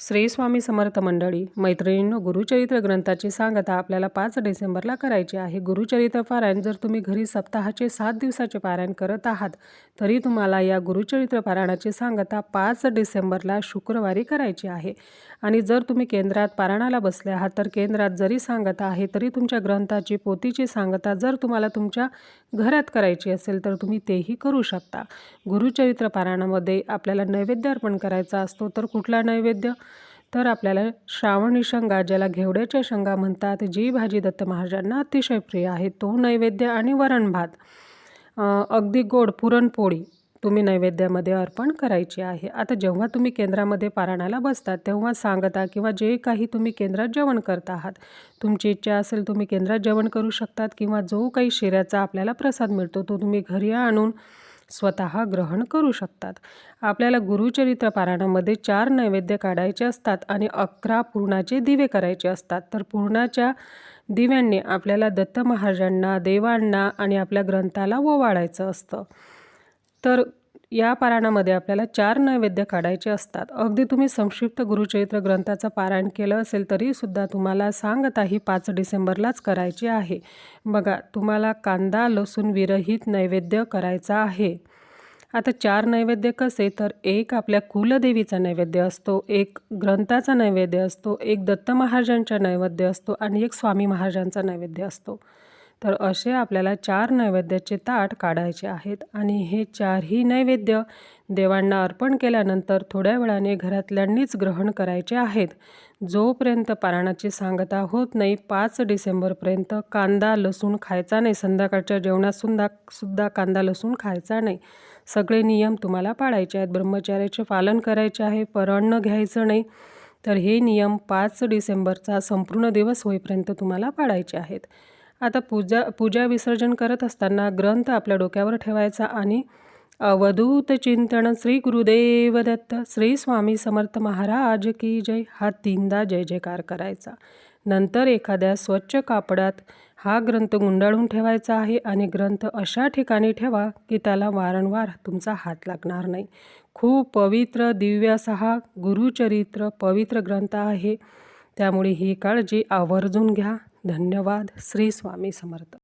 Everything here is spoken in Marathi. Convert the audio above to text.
श्री स्वामी समर्थ मंडळी, मैत्रिणींनो, गुरुचरित्र ग्रंथाची सांगता आपल्याला 5 डिसेंबरला करायची आहे। गुरुचरित्र पारायण जर तुम्ही घरी सप्ताहाचे 7 दिवसाचे पारायण करत आहात तरी तुम्हाला या गुरुचरित्र पारायणाची सांगता 5 डिसेंबरला शुक्रवारी करायची आहे। आणि जर तुम्ही केंद्रात पारायणाला बसले आहात तर केंद्रात जरी सांगता आहे तरी तुमच्या ग्रंथाची पोथीची सांगता जर तुम्हाला तुमच्या घरात करायची असेल तर तुम्ही तेही करू शकता। गुरुचरित्र पारायणामध्ये आपल्याला नैवेद्य अर्पण करायचा असतो, तर कुठला नैवेद्य? तर आपल्याला श्रावणी शेंगा, ज्याला घेवड्याच्या शेंगा म्हणतात, जी भाजी दत्त महाराजांना अतिशय प्रिय आहे, तो नैवेद्य आणि वरण भात, अगदी गोड पुरणपोळी तुम्ही नैवेद्यामध्ये अर्पण करायची आहे। आता जेव्हा तुम्ही केंद्रामध्ये पारायणाला बसतात तेव्हा सांगता किंवा जे काही तुम्ही केंद्रात जेवण करत आहात, तुमची इच्छा असेल तुम्ही केंद्रात जेवण करू शकतात किंवा जो काही शिऱ्याचा आपल्याला प्रसाद मिळतो तो तुम्ही घरी आणून स्वतः ग्रहण करू शकतात। आपल्याला गुरुचरित्र पारायणामध्ये 4 नैवेद्य काढायचे असतात आणि 11 पुरणाचे दिवे करायचे असतात। तर पुरणाच्या दिव्यांनी आपल्याला दत्त महाराजांना, देवांना आणि आपल्या ग्रंथाला ओवाळायचं असतं। तर या पारायणामध्ये आपल्याला 4 नैवेद्य काढायचे असतात। अगदी तुम्ही संक्षिप्त गुरुचरित्र ग्रंथाचं पारायण केलं असेल तरीसुद्धा तुम्हाला सांगता ही 5 डिसेंबरलाच करायची आहे। बघा, तुम्हाला कांदा लसूण विरहित नैवेद्य करायचा आहे। आता 4 नैवेद्य कसे? तर एक आपल्या कुलदेवीचा नैवेद्य असतो, एक ग्रंथाचा नैवेद्य असतो, एक दत्त महाराजांचा नैवेद्य असतो आणि एक स्वामी महाराजांचा नैवेद्य असतो। तर असे आपल्याला 4 नैवेद्याचे ताट काढायचे आहेत आणि हे 4ही नैवेद्य देवांना अर्पण केल्यानंतर थोड्या वेळाने घरातल्यांनीच ग्रहण करायचे आहेत। जोपर्यंत पारायणाची सांगता होत नाही 5 डिसेंबरपर्यंत कांदा लसूण खायचा नाही। संध्याकाळच्या जेवणात सुद्धा कांदा लसूण खायचा नाही। सगळे नियम तुम्हाला पाळायचे आहेत, ब्रह्मचर्याचे पालन करायचे आहे, परान्न घ्यायचं नाही। तर हे नियम 5 डिसेंबरचा संपूर्ण दिवस होईपर्यंत तुम्हाला पाळायचे आहेत। आता पूजा विसर्जन करत असताना ग्रंथ आपल्या डोक्यावर ठेवायचा आणि अवधूत चिंतन श्री गुरुदेव दत्त, श्री स्वामी समर्थ महाराज की जय हा 3दा जय जयकार करायचा। नंतर एखाद्या स्वच्छ कापडात हा ग्रंथ गुंडाळून ठेवायचा आहे आणि ग्रंथ अशा ठिकाणी ठेवा की त्याला वारंवार तुमचा हात लागणार नाही। खूप पवित्र दिव्य असा हा गुरुचरित्र पवित्र ग्रंथ आहे, त्यामुळे ही काळजी आवर्जून घ्या। धन्यवाद। श्री स्वामी समर्थ।